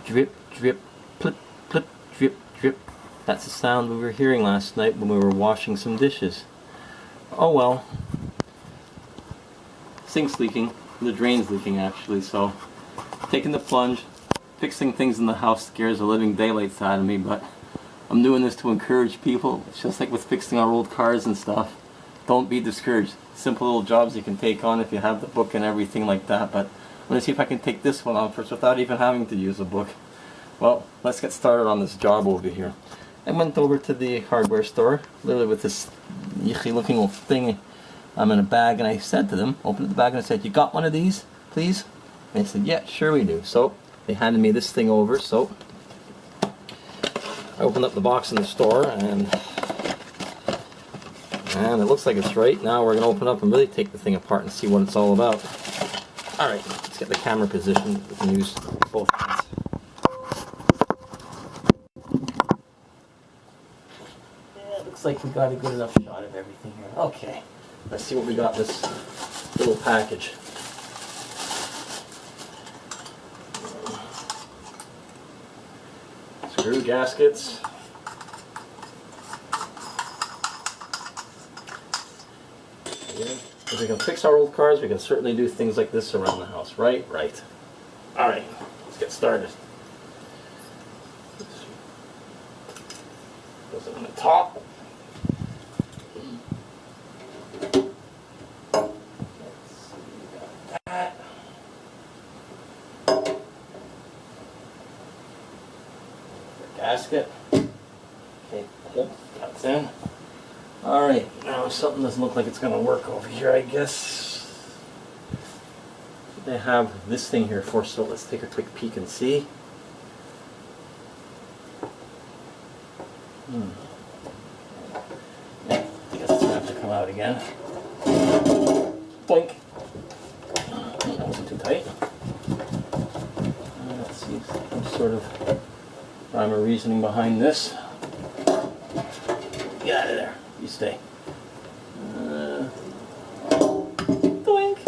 drip, drip, plip, plip, drip, drip. That's the sound we were hearing last night when we were washing some dishes. Oh well. Sink's leaking. The drain's leaking actually, so taking the plunge, fixing things in the house scares the living daylights out of me, but I'm doing this to encourage people. It's just like with fixing our old cars and stuff. Don't be discouraged. Simple little jobs you can take on if you have the book and everything like that, but I'm going to see if I can take this one on first without even having to use a book. Well, let's get started on this job over here. I went over to the hardware store, literally with this yucky looking little thing in a bag, and I said to them, opened the bag and I said, "You got one of these, please?" And they said, "Yeah, sure we do." So they handed me this thing over, so I opened up the box in the store, and it looks like it's right. Now we're going to open up and really take the thing apart and see what it's all about. Alright, let's get the camera positioned. We can use both hands. Yeah, it looks like we got a good enough shot of everything here. Okay, let's see what we got in this little package. Screw gaskets. If we can fix our old cars, we can certainly do things like this around the house, right? Right. Alright, let's get started. Goes on the top. Let's see, we got that. Gasket. Okay, that's in. Alright, now something doesn't look like it's going to work over here, I guess. They have this thing here for, so let's take a quick peek and see. Yeah, I guess it's going to have to come out again. Boink! That wasn't too tight. Let's see, some sort of rhyme or reasoning behind this. Get out of there. You stay. Doink.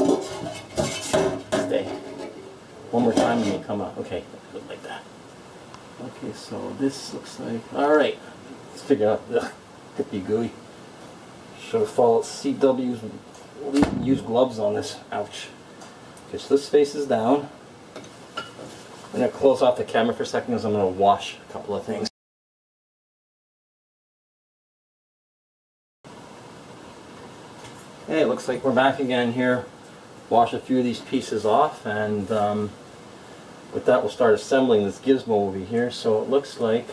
Stay. One more time and you come out. Okay, good like that. Okay, so this looks like. Alright. Let's figure out. Ugh, could be gooey. Should have followed CW's. We'll even use gloves on this. Ouch. Okay, so this face is down. I'm going to close off the camera for a second because I'm going to wash a couple of things. Okay, it looks like we're back again here. Wash a few of these pieces off, and with that we'll start assembling this gizmo over here. So it looks like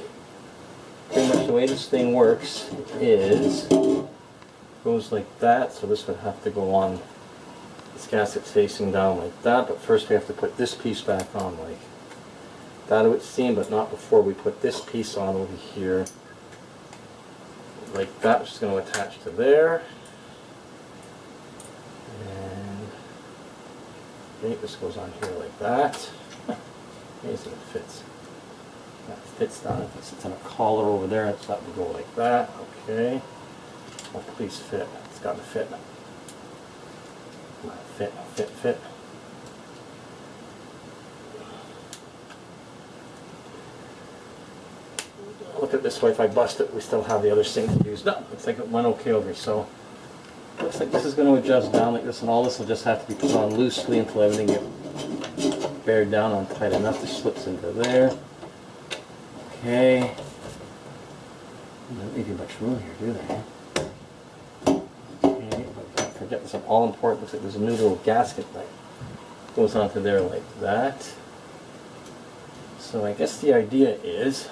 pretty much the way this thing works is goes like that. So this would have to go on. This gasket's facing down like that, but first we have to put this piece back on like that, it would seem, but not before we put this piece on over here like that, which is going to attach to there. This goes on here like that. Amazing, it fits. That fits down. If it sits on a collar over there, it's got to go like that. Okay. Oh, please fit. It's got to fit. Fit, fit, fit. Look at it this way. If I bust it, we still have the other sink to use. No, looks like it went okay over. So looks like this is going to adjust down like this, and all this will just have to be put on loosely until everything gets bared down on tight enough. This slips into there. Okay. They don't leave you much room here, do they? Okay. Don't forget this all important. Looks like there's a new little gasket that goes onto there like that. So I guess the idea is,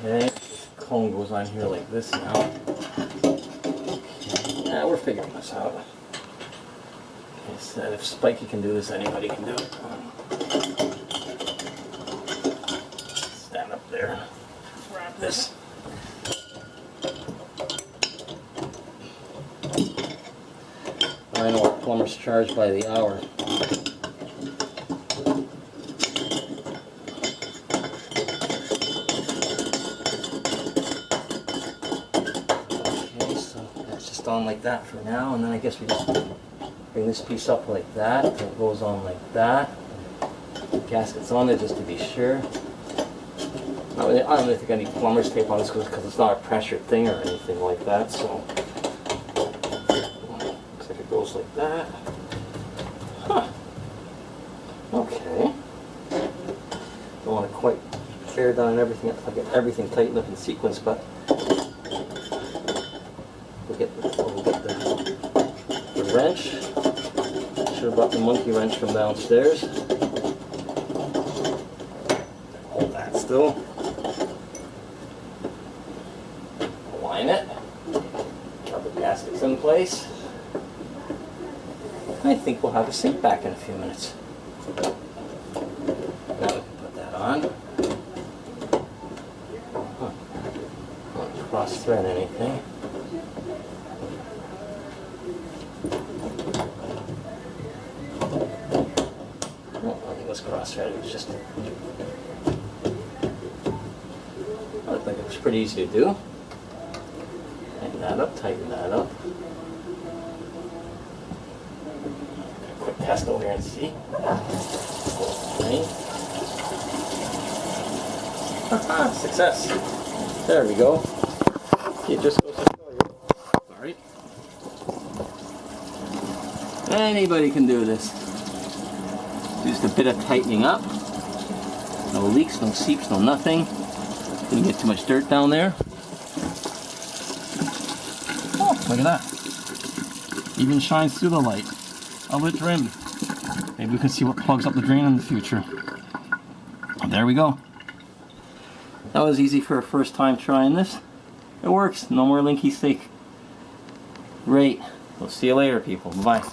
okay. Cone goes on here like this now. Okay. Yeah, we're figuring this out. Okay, so if Spiky can do this, anybody can do it. Stand up there. Grab this. I know our plumber's charged by the hour. On like that for now, and then I guess we just bring this piece up like that, and it goes on like that. gaskets on there just to be sure. I don't really think I need plumber's tape on this because it's not a pressured thing or anything like that, so looks like it goes like that. Huh. Okay. Don't want to quite tear down everything if I get everything tightened up in sequence, but we'll get the wrench. Should have brought the monkey wrench from downstairs. Hold that still. Align it. Got the gaskets in place. I think we'll have a sink back in a few minutes. Now we can put that on. Don't cross thread anything. Cross-thread. It was just, I think it was pretty easy to do. Tighten that up, tighten that up. Quick test over here and see. Success. There we go. It just goes to show you. Sorry. Anybody can do this. Just a bit of tightening up. No leaks, no seeps, no nothing. Didn't get too much dirt down there. Oh, look at that. Even shines through the light. A lit rim. Maybe we can see what plugs up the drain in the future. Oh, there we go. That was easy for a first time trying this. It works. No more linky steak. Great. We'll see you later, people. Bye-bye.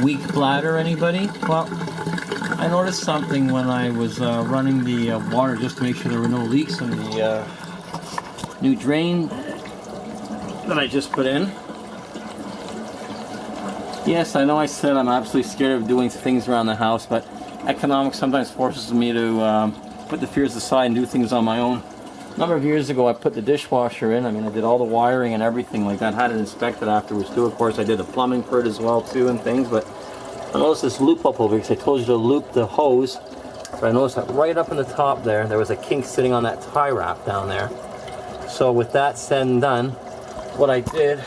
Weak bladder, anybody? Well, I noticed something when I was running the water just to make sure there were no leaks in the new drain that I just put in. Yes, I know I said I'm absolutely scared of doing things around the house, but economics sometimes forces me to put the fears aside and do things on my own. A number of years ago I put the dishwasher in. I mean, I did all the wiring and everything like that, had it inspected afterwards too. Of course I did the plumbing for it as well too and things, but I noticed this loop up over here because I told you to loop the hose. But I noticed that right up in the top there was a kink sitting on that tie wrap down there. So with that said and done, what I did,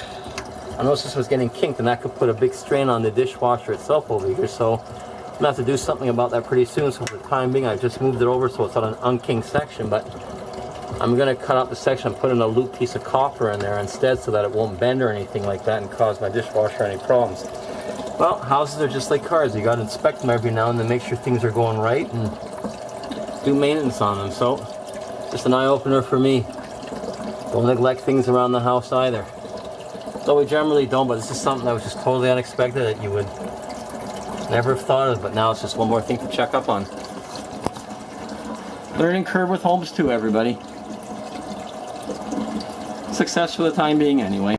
I noticed this was getting kinked and that could put a big strain on the dishwasher itself over here. So I'm going to have to do something about that pretty soon. So for the time being, I just moved it over so it's on an unkinked section. But I'm going to cut out the section and put in a loop piece of copper in there instead so that it won't bend or anything like that and cause my dishwasher any problems. Well, houses are just like cars. You got to inspect them every now and then, make sure things are going right and do maintenance on them. So, just an eye-opener for me. Don't neglect things around the house either. Though we generally don't, but this is something that was just totally unexpected that you would never have thought of, but now it's just one more thing to check up on. Learning curve with homes too, everybody. Success for the time being anyway.